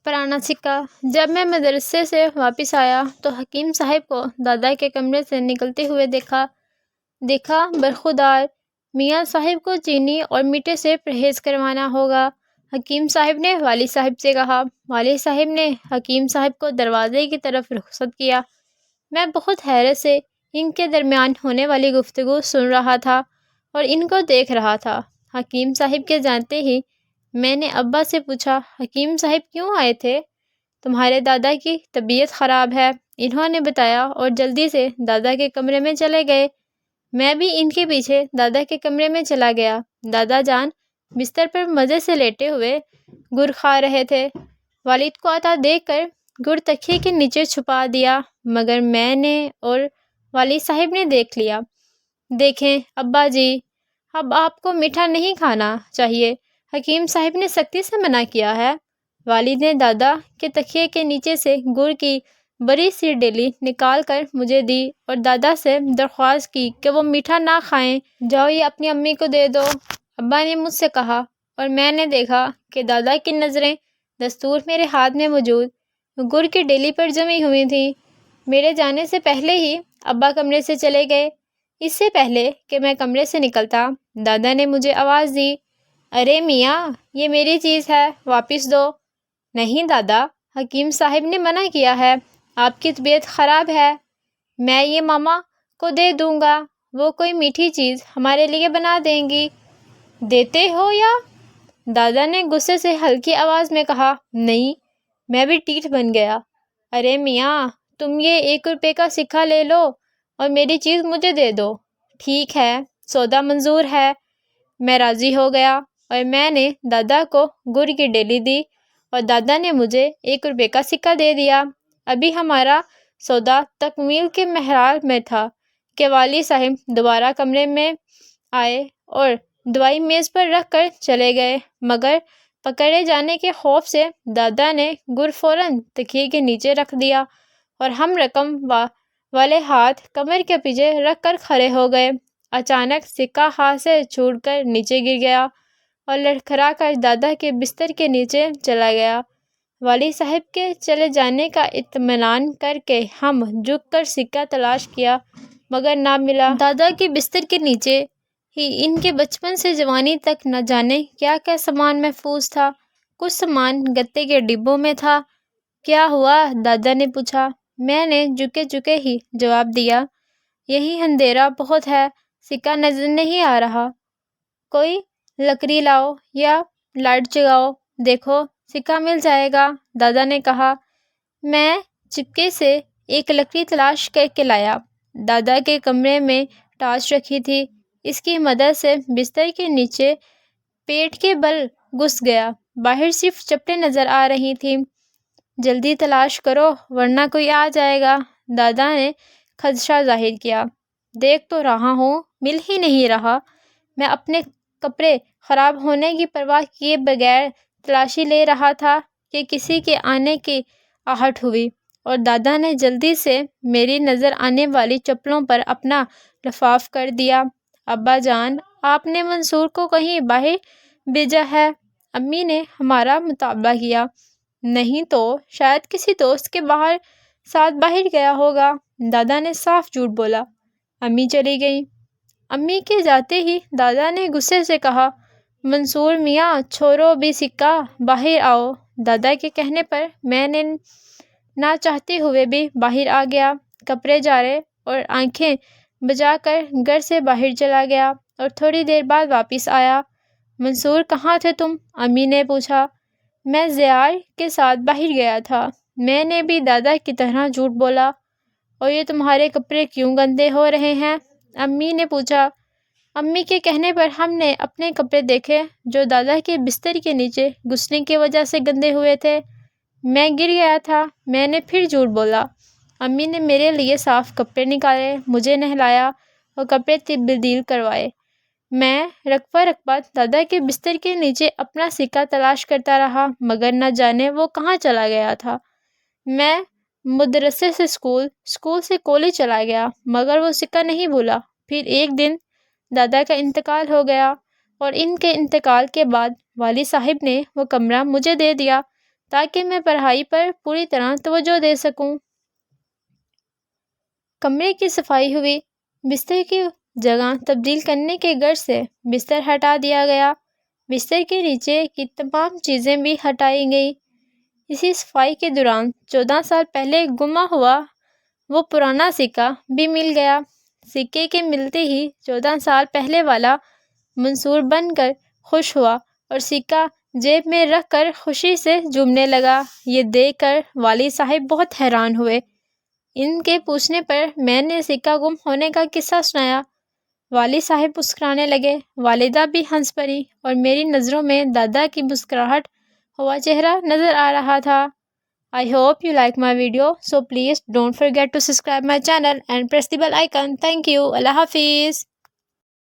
پرانا سکہ۔ جب میں مدرسے سے واپس آیا تو حکیم صاحب کو دادا کے کمرے سے نکلتے ہوئے دیکھا۔ برخودار میاں صاحب کو چینی اور میٹھے سے پرہیز کروانا ہوگا، حکیم صاحب نے والد صاحب سے کہا۔ والد صاحب نے حکیم صاحب کو دروازے کی طرف رخصت کیا۔ میں بہت حیرت سے ان کے درمیان ہونے والی گفتگو سن رہا تھا اور ان کو دیکھ رہا تھا۔ حکیم صاحب کے جانتے ہی میں نے ابا سے پوچھا، حکیم صاحب کیوں آئے تھے؟ تمہارے دادا کی طبیعت خراب ہے، انہوں نے بتایا اور جلدی سے دادا کے کمرے میں چلے گئے۔ میں بھی ان کے پیچھے دادا کے کمرے میں چلا گیا۔ دادا جان بستر پر مزے سے لیٹے ہوئے گڑ کھا رہے تھے۔ والد کو آتا دیکھ کر گڑ تکیے کے نیچے چھپا دیا، مگر میں نے اور والد صاحب نے دیکھ لیا۔ دیکھیں ابا جی، اب آپ کو میٹھا نہیں کھانا چاہیے، حکیم صاحب نے سختی سے منع کیا ہے۔ والد نے دادا کے تکیے کے نیچے سے گڑ کی بڑی سی ڈیلی نکال کر مجھے دی اور دادا سے درخواست کی کہ وہ میٹھا نہ کھائیں۔ جاؤ یہ اپنی امی کو دے دو، ابا نے مجھ سے کہا، اور میں نے دیکھا کہ دادا کی نظریں دستور میرے ہاتھ میں موجود گڑ کی ڈیلی پر جمی ہوئی تھیں۔ میرے جانے سے پہلے ہی ابا کمرے سے چلے گئے۔ اس سے پہلے کہ میں کمرے سے نکلتا، دادا نے مجھے آواز دی، ارے میاں، یہ میری چیز ہے، واپس دو۔ نہیں دادا، حکیم صاحب نے منع کیا ہے، آپ کی طبیعت خراب ہے، میں یہ ماما کو دے دوں گا، وہ کوئی میٹھی چیز ہمارے لیے بنا دیں گی۔ دیتے ہو یا؟ دادا نے غصے سے ہلکی آواز میں کہا۔ نہیں، میں بھی ٹھیٹھ بن گیا۔ ارے میاں، تم یہ 1 روپے کا سکہ لے لو اور میری چیز مجھے دے دو۔ ٹھیک ہے، سودا منظور ہے۔ میں راضی ہو گیا اور میں نے دادا کو گڑ کی ڈیلی دی اور دادا نے مجھے 1 روپے کا سکہ دے دیا۔ ابھی ہمارا سودا تکمیل کے مراحل میں تھا کہ والد صاحب دوبارہ کمرے میں آئے اور دوائی میز پر رکھ کر چلے گئے، مگر پکڑے جانے کے خوف سے دادا نے گڑ فوراً تکیے کے نیچے رکھ دیا اور ہم رقم والے ہاتھ کمر کے پیچھے رکھ کر کھڑے ہو گئے۔ اچانک سکہ ہاتھ سے چھوٹ کر نیچے گر گیا اور لڑکھڑا کر دادا کے بستر کے نیچے چلا گیا۔ والد صاحب کے چلے جانے کا اطمینان کر کے ہم جھک کر سکہ تلاش کیا، مگر نہ ملا۔ دادا کے بستر کے نیچے ہی ان کے بچپن سے جوانی تک نہ جانے کیا کیا سامان محفوظ تھا۔ کچھ سامان گتے کے ڈبوں میں تھا۔ کیا ہوا؟ دادا نے پوچھا۔ میں نے جھکے ہی جواب دیا، یہی اندھیرا بہت ہے، سکہ نظر نہیں آ رہا، کوئی لکڑی لاؤ یا لائٹ جگاؤ، دیکھو سکہ مل جائے گا، دادا نے کہا۔ میں چپکے سے ایک لکڑی تلاش کر کے لایا۔ دادا کے کمرے میں ٹارچ رکھی تھی، اس کی مدد سے بستر کے نیچے پیٹ کے بل گھس گیا۔ باہر صرف چپٹیں نظر آ رہی تھیں۔ جلدی تلاش کرو ورنہ کوئی آ جائے گا، دادا نے خدشہ ظاہر کیا۔ دیکھ تو رہا ہوں، مل ہی نہیں رہا۔ میں اپنے کپڑے خراب ہونے کی پرواہ کیے بغیر تلاشی لے رہا تھا کہ کسی کے آنے کی آہٹ ہوئی اور دادا نے جلدی سے میری نظر آنے والی چپلوں پر اپنا لفاف کر دیا۔ ابا جان، آپ نے منصور کو کہیں باہر بھیجا ہے؟ امی نے ہمارا مطالبہ کیا۔ نہیں تو شاید کسی دوست کے ساتھ باہر گیا ہوگا، دادا نے صاف جھوٹ بولا۔ امی چلی گئیں۔ امی کے جاتے ہی دادا نے غصے سے کہا، منصور میاں، چھوڑو بھی سکہ، باہر آؤ۔ دادا کے کہنے پر میں نے نہ چاہتے ہوئے بھی باہر آ گیا، کپڑے جھاڑے اور آنکھیں بجا کر گھر سے باہر چلا گیا اور تھوڑی دیر بعد واپس آیا۔ منصور کہاں تھے تم؟ امی نے پوچھا۔ میں زیار کے ساتھ باہر گیا تھا۔ میں نے بھی دادا کی طرح جھوٹ بولا۔ اور یہ تمہارے کپڑے کیوں گندے ہو رہے ہیں؟ امی نے پوچھا۔ امی کے کہنے پر ہم نے اپنے کپڑے دیکھے جو دادا کے بستر کے نیچے گھسنے کی وجہ سے گندے ہوئے تھے۔ میں گر گیا تھا، میں نے پھر جھوٹ بولا۔ امی نے میرے لیے صاف کپڑے نکالے، مجھے نہلایا اور کپڑے تبدیل کروائے۔ میں رکپا دادا کے بستر کے نیچے اپنا سکہ تلاش کرتا رہا، مگر نہ جانے وہ کہاں چلا گیا تھا۔ میں مدرسے سے اسکول سے کالج چلا گیا، مگر وہ سکہ نہیں بھولا۔ پھر ایک دن دادا کا انتقال ہو گیا اور ان کے انتقال کے بعد والد صاحب نے وہ کمرہ مجھے دے دیا تاکہ میں پڑھائی پر پوری طرح توجہ دے سکوں۔ کمرے کی صفائی ہوئی۔ بستر کی جگہ تبدیل کرنے کے غرض سے بستر ہٹا دیا گیا۔ بستر کے نیچے کی تمام چیزیں بھی ہٹائی گئیں۔ اسی صفائی کے دوران 14 سال پہلے گما ہوا وہ پرانا سکہ بھی مل گیا۔ سکے کے ملتے ہی 14 سال پہلے والا منصور بن کر خوش ہوا اور سکہ جیب میں رکھ کر خوشی سے جھومنے لگا۔ یہ دیکھ کر والد صاحب بہت حیران ہوئے۔ ان کے پوچھنے پر میں نے سکہ گم ہونے کا قصہ سنایا۔ والد صاحب مسکرانے لگے، والدہ بھی ہنس پڑی اور میری نظروں میں دادا کی مسکراہٹ ہوا چہرہ نظر آ رہا تھا۔ I hope you like my video, so please don't forget to subscribe my channel and press the bell icon. Thank you. اللہ حافظ.